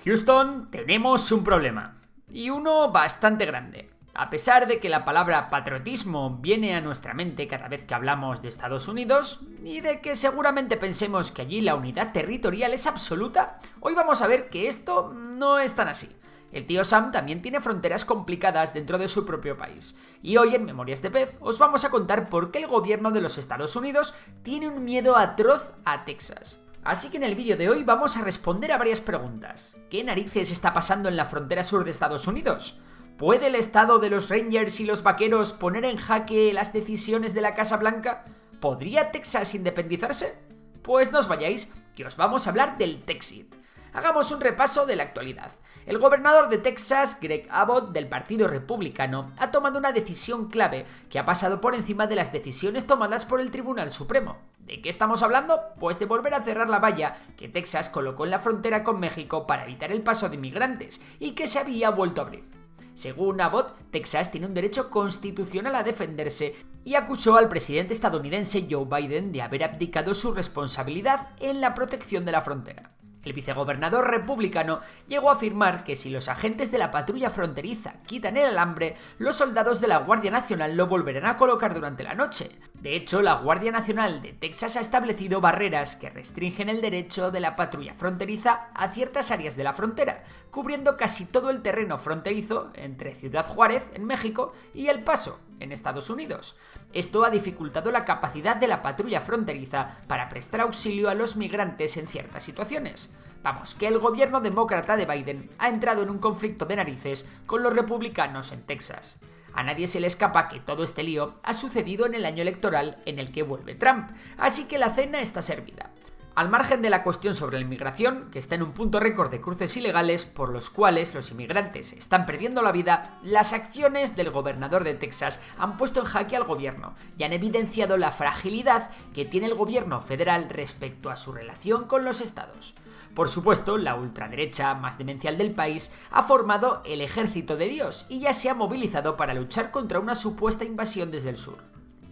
Houston, tenemos un problema. Y uno bastante grande. A pesar de que la palabra patriotismo viene a nuestra mente cada vez que hablamos de Estados Unidos, y de que seguramente pensemos que allí la unidad territorial es absoluta, hoy vamos a ver que esto no es tan así. El tío Sam también tiene fronteras complicadas dentro de su propio país. Y hoy en Memorias de Pez os vamos a contar por qué el gobierno de los Estados Unidos tiene un miedo atroz a Texas. Así que en el vídeo de hoy vamos a responder a varias preguntas. ¿Qué narices está pasando en la frontera sur de Estados Unidos? ¿Puede el estado de los Rangers y los vaqueros poner en jaque las decisiones de la Casa Blanca? ¿Podría Texas independizarse? Pues no os vayáis, que os vamos a hablar del Texit. Hagamos un repaso de la actualidad. El gobernador de Texas, Greg Abbott, del Partido Republicano, ha tomado una decisión clave que ha pasado por encima de las decisiones tomadas por el Tribunal Supremo. ¿De qué estamos hablando? Pues de volver a cerrar la valla que Texas colocó en la frontera con México para evitar el paso de inmigrantes y que se había vuelto a abrir. Según Abbott, Texas tiene un derecho constitucional a defenderse y acusó al presidente estadounidense Joe Biden de haber abdicado su responsabilidad en la protección de la frontera. El vicegobernador republicano llegó a afirmar que si los agentes de la patrulla fronteriza quitan el alambre, los soldados de la Guardia Nacional lo volverán a colocar durante la noche. De hecho, la Guardia Nacional de Texas ha establecido barreras que restringen el derecho de la patrulla fronteriza a ciertas áreas de la frontera, cubriendo casi todo el terreno fronterizo entre Ciudad Juárez, en México, y El Paso, en Estados Unidos. Esto ha dificultado la capacidad de la patrulla fronteriza para prestar auxilio a los migrantes en ciertas situaciones. Vamos, que el gobierno demócrata de Biden ha entrado en un conflicto de narices con los republicanos en Texas. A nadie se le escapa que todo este lío ha sucedido en el año electoral en el que vuelve Trump, así que la cena está servida. Al margen de la cuestión sobre la inmigración, que está en un punto récord de cruces ilegales por los cuales los inmigrantes están perdiendo la vida, las acciones del gobernador de Texas han puesto en jaque al gobierno y han evidenciado la fragilidad que tiene el gobierno federal respecto a su relación con los estados. Por supuesto, la ultraderecha más demencial del país ha formado el Ejército de Dios y ya se ha movilizado para luchar contra una supuesta invasión desde el sur.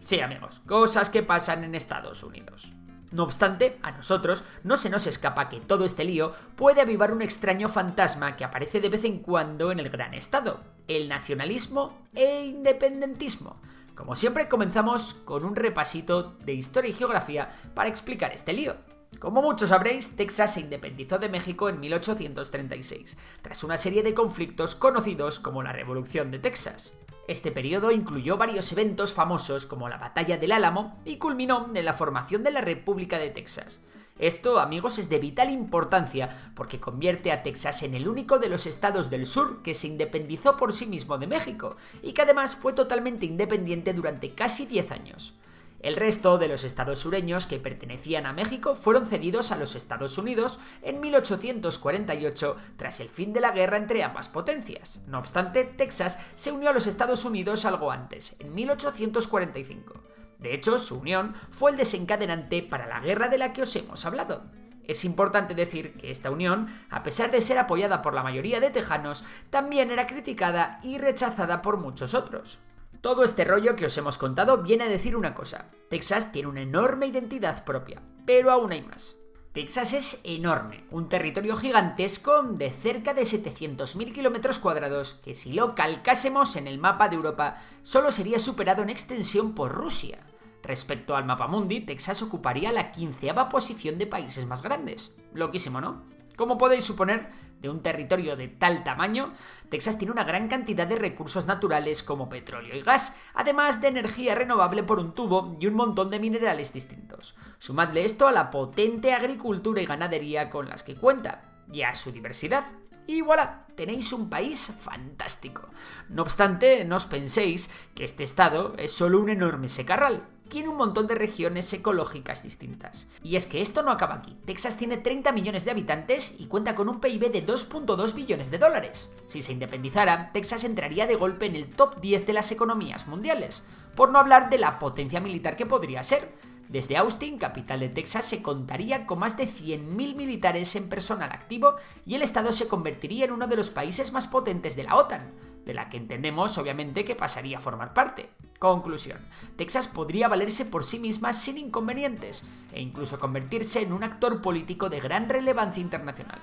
Sí, amigos, cosas que pasan en Estados Unidos. No obstante, a nosotros no se nos escapa que todo este lío puede avivar un extraño fantasma que aparece de vez en cuando en el gran estado, el nacionalismo e independentismo. Como siempre, comenzamos con un repasito de historia y geografía para explicar este lío. Como muchos sabréis, Texas se independizó de México en 1836, tras una serie de conflictos conocidos como la Revolución de Texas. Este periodo incluyó varios eventos famosos como la Batalla del Álamo y culminó en la formación de la República de Texas. Esto, amigos, es de vital importancia porque convierte a Texas en el único de los estados del sur que se independizó por sí mismo de México y que además fue totalmente independiente durante casi 10 años. El resto de los estados sureños que pertenecían a México fueron cedidos a los Estados Unidos en 1848 tras el fin de la guerra entre ambas potencias. No obstante, Texas se unió a los Estados Unidos algo antes, en 1845. De hecho, su unión fue el desencadenante para la guerra de la que os hemos hablado. Es importante decir que esta unión, a pesar de ser apoyada por la mayoría de tejanos, también era criticada y rechazada por muchos otros. Todo este rollo que os hemos contado viene a decir una cosa: Texas tiene una enorme identidad propia, pero aún hay más. Texas es enorme, un territorio gigantesco de cerca de 700.000 kilómetros cuadrados que si lo calcásemos en el mapa de Europa solo sería superado en extensión por Rusia. Respecto al mapamundi, Texas ocuparía la 15ª posición de países más grandes. Loquísimo, ¿no? Como podéis suponer, de un territorio de tal tamaño, Texas tiene una gran cantidad de recursos naturales como petróleo y gas, además de energía renovable por un tubo y un montón de minerales distintos. Sumadle esto a la potente agricultura y ganadería con las que cuenta, y a su diversidad. Y voilà, tenéis un país fantástico. No obstante, no os penséis que este estado es solo un enorme secarral. Tiene un montón de regiones ecológicas distintas. Y es que esto no acaba aquí. Texas tiene 30 millones de habitantes y cuenta con un PIB de 2.2 billones de dólares. Si se independizara, Texas entraría de golpe en el top 10 de las economías mundiales, por no hablar de la potencia militar que podría ser. Desde Austin, capital de Texas, se contaría con más de 100.000 militares en personal activo y el estado se convertiría en uno de los países más potentes de la OTAN, de la que entendemos obviamente que pasaría a formar parte. Conclusión: Texas podría valerse por sí misma sin inconvenientes e incluso convertirse en un actor político de gran relevancia internacional.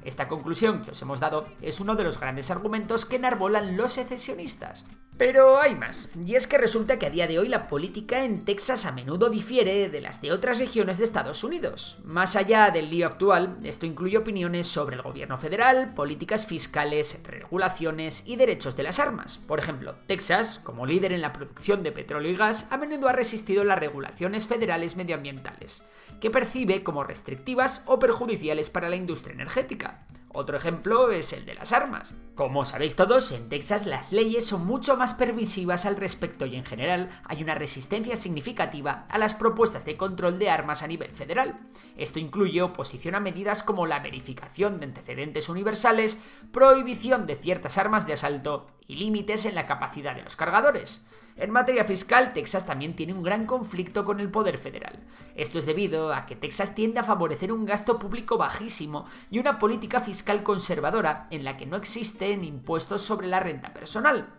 Esta conclusión que os hemos dado es uno de los grandes argumentos que enarbolan los secesionistas. Pero hay más, y es que resulta que a día de hoy la política en Texas a menudo difiere de las de otras regiones de Estados Unidos. Más allá del lío actual, esto incluye opiniones sobre el gobierno federal, políticas fiscales, regulaciones y derechos de las armas. Por ejemplo, Texas, como líder en la producción de petróleo y gas, a menudo ha resistido las regulaciones federales medioambientales, que percibe como restrictivas o perjudiciales para la industria energética. Otro ejemplo es el de las armas. Como sabéis todos, en Texas las leyes son mucho más permisivas al respecto y en general hay una resistencia significativa a las propuestas de control de armas a nivel federal. Esto incluye oposición a medidas como la verificación de antecedentes universales, prohibición de ciertas armas de asalto y límites en la capacidad de los cargadores. En materia fiscal, Texas también tiene un gran conflicto con el poder federal. Esto es debido a que Texas tiende a favorecer un gasto público bajísimo y una política fiscal conservadora en la que no existen impuestos sobre la renta personal.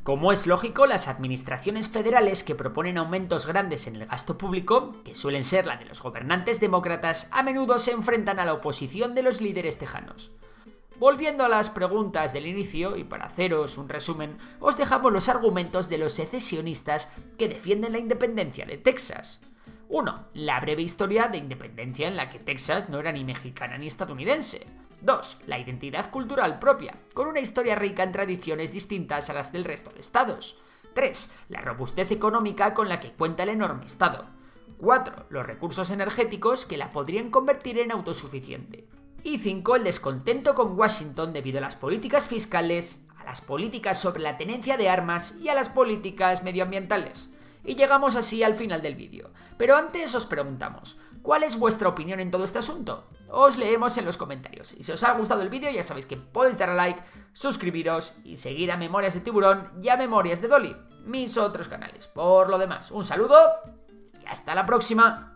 Como es lógico, las administraciones federales que proponen aumentos grandes en el gasto público, que suelen ser la de los gobernantes demócratas, a menudo se enfrentan a la oposición de los líderes tejanos. Volviendo a las preguntas del inicio, y para haceros un resumen, os dejamos los argumentos de los secesionistas que defienden la independencia de Texas. 1. La breve historia de independencia en la que Texas no era ni mexicana ni estadounidense. 2. La identidad cultural propia, con una historia rica en tradiciones distintas a las del resto de estados. 3. La robustez económica con la que cuenta el enorme estado. 4. Los recursos energéticos que la podrían convertir en autosuficiente. Y 5. El descontento con Washington debido a las políticas fiscales, a las políticas sobre la tenencia de armas y a las políticas medioambientales. Y llegamos así al final del vídeo. Pero antes os preguntamos, ¿cuál es vuestra opinión en todo este asunto? Os leemos en los comentarios. Y si os ha gustado el vídeo ya sabéis que podéis dar a like, suscribiros y seguir a Memorias de Tiburón y a Memorias de Dolly, mis otros canales. Por lo demás, un saludo y hasta la próxima.